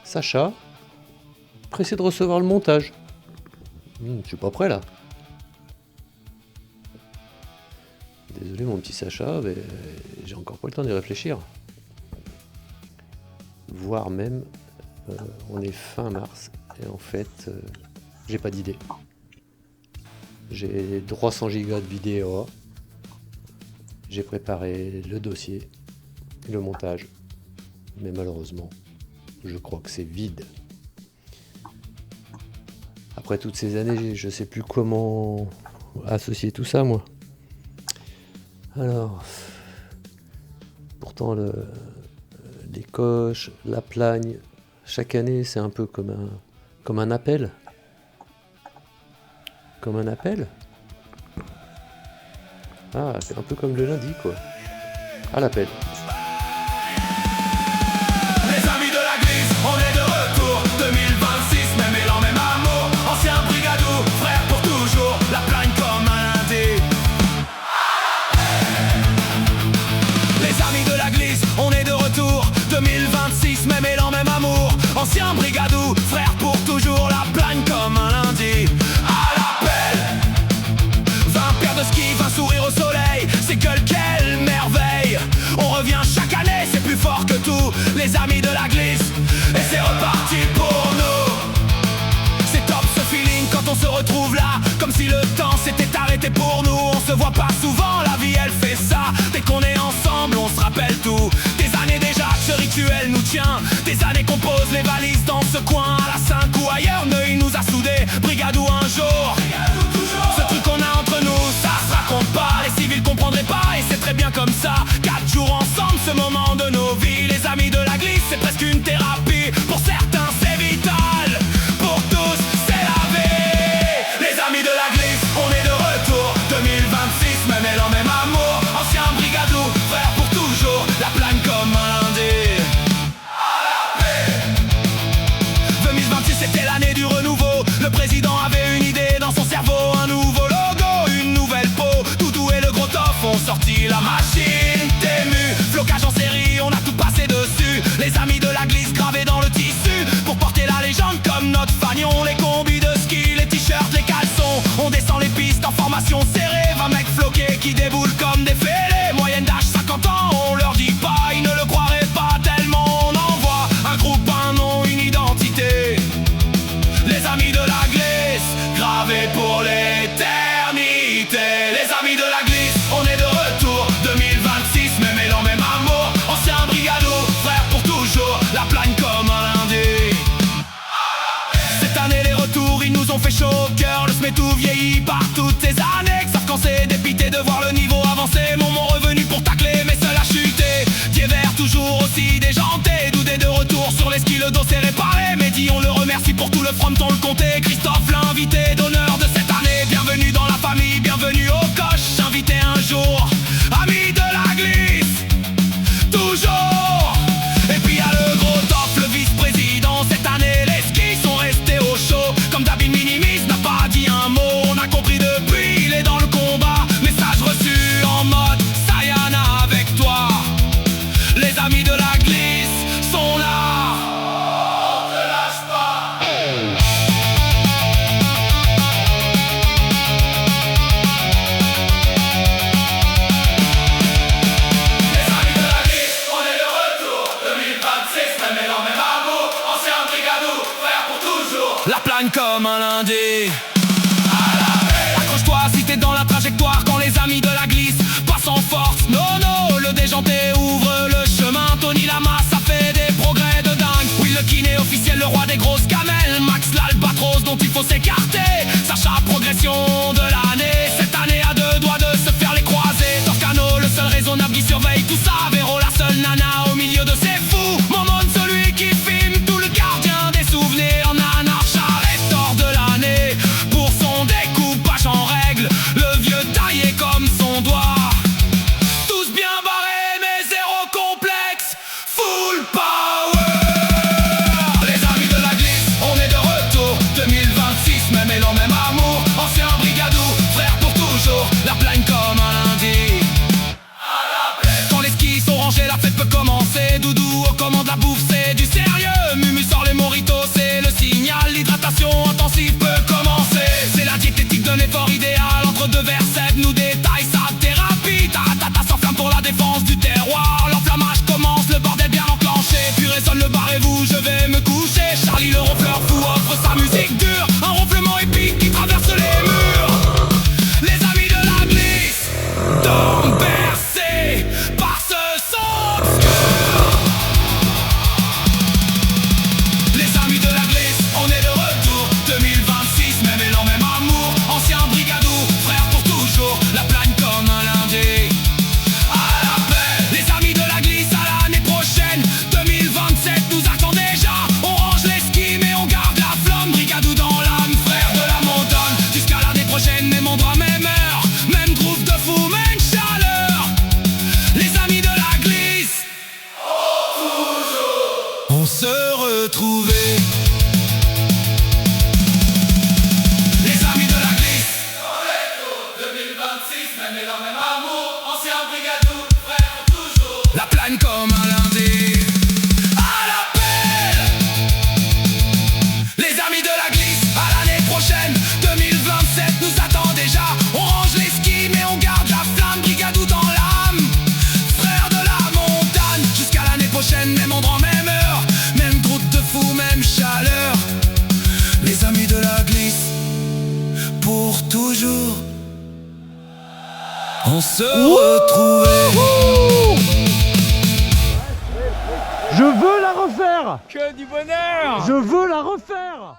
Sacha, pressé de recevoir le montage. Je suis pas prêt là. Désolé mon petit Sacha, mais j'ai encore pas le temps d'y réfléchir. Voire même, on est fin mars et en fait, j'ai pas d'idée. J'ai 300 gigas de vidéo. J'ai préparé le dossier, le montage, mais malheureusement, je crois que c'est vide. Après toutes ces années, je sais plus comment associer tout ça, moi. Alors, pourtant, les coches, la plagne, chaque année, c'est un peu comme un appel. Comme un appel ? Ah, c'est un peu comme le lundi, quoi. À l'appel. Les amis de la glisse, on est de retour. 2026, même élan, même amour. Ancien brigadou, frère pour toujours. La plagne comme un lundi. Les amis de la glisse, on est de retour. 2026, même élan, même amour. Ancien brigadou, frère pour toujours. La plagne comme un lundi. De ski, 20 sourires au soleil, c'est quelle merveille. On revient chaque année, c'est plus fort que tout. Les amis de la glisse, et c'est reparti pour nous. C'est top ce feeling quand on se retrouve là, comme si le temps s'était arrêté pour nous. On se voit pas souvent, la vie elle fait ça. Dès qu'on est ensemble, on se rappelle tout. Des années déjà que ce rituel nous tient. Des années qu'on pose les valises dans ce coin. À la 5 ou ailleurs, Neuilly nous a soudés. Brigadou un jour, ce truc qu'on a entre nous, ça se raconte pas. Les civils comprendraient pas et c'est très bien comme ça. 4 jours ensemble, ce moment de nos vies. Les amis de la glisse, c'est presque une thérapie. Pour certains c'est vital, pour tous c'est la vie. Les amis de la glisse, on est de retour. 2026, même élan, même amour. Ancien brigadou, frère pour toujours. La plagne comme un lundi. À la paix. 2026 c'était l'année du renouveau. Le président avait une idée dans son cerveau. Un nouveau logo, une nouvelle peau. Doudou et le gros tof ont sorti la machine. Tému, flocage en série, on a tout passé dessus. Les amis de la glisse gravés dans le tissu. Pour porter la légende comme notre fanion. Les combis de ski, les t-shirts, les caleçons. On descend les pistes en formation serrée. 20 mecs floqués qui déboulent comme des fêlés. Moyenne d'âge 50 ans, on leur dit pas. Ils ne le croiraient pas tellement on envoie. Un groupe, un nom, une identité. Les amis de la glisse, gravés pour l'éternité. Les amis de la glisse, on est de retour. 2026, même élan, même amour. Ancien brigadou, frère pour toujours. La plagne comme un lundi. Cette année les retours, ils nous ont fait chaud au cœur. Le SME tout vieilli par toutes ces années. Sauf quand c'est dépité de voir le niveau avancer. Mon revenu pour tacler, mais seul à chuter. Dievert toujours aussi déjanté. Doudé de retour sur les skis, le dos s'est réparé. Mehdi, on le remercie pour tout le fronton, le comté. Christophe, l'invité d'honneur de cette année. Bienvenue dans la famille, bienvenue au coche. Invité un jour, ami de la glisse, toujours. Et puis y'a le gros top, le vice-président. Cette année, les skis sont restés au chaud. Comme David Minimis n'a pas dit un mot. On a compris depuis, il est dans le combat. Message reçu en mode Sayana avec toi. Les amis de la glisse sont là. On te lâche pas. Les amis de la glisse, on est de retour. 2026, même élan, même amour. Ancien brigadou, frère pour toujours. La plagne comme un lundi. Accroche-toi si t'es dans la trajectoire. Quand les amis de la glisse passent en force. Non, le déjanté ouvre le chemin. Tony Lama, ça fait des progrès de dingue. Will le kiné officiel, le roi des grosses gamelles. Max l'albatros dont il faut s'écarter. Sacha, progression de l'année. Cette année à deux doigts de se faire les croisés. Torcano, le seul raisonnable qui surveille tout ça. Véro, la seule nana au milieu de ces fous. Momone, celui qui filme tout le gardien des souvenirs. Nana, Charrette, hors de l'année. même élan, même amour, ancien brigadou, frère toujours. La plagne comme un lundi. À l'appel, les amis de la glisse, à l'année prochaine, 2027 nous attend déjà. On range les skis mais on garde la flamme, brigadou dans l'âme. Frère de la montagne, jusqu'à l'année prochaine, même endroit, même heure, même route de fou, même chaleur. Les amis de la glisse, pour toujours. On se retrouvait. Je veux la refaire. Que du bonheur. Je veux la refaire.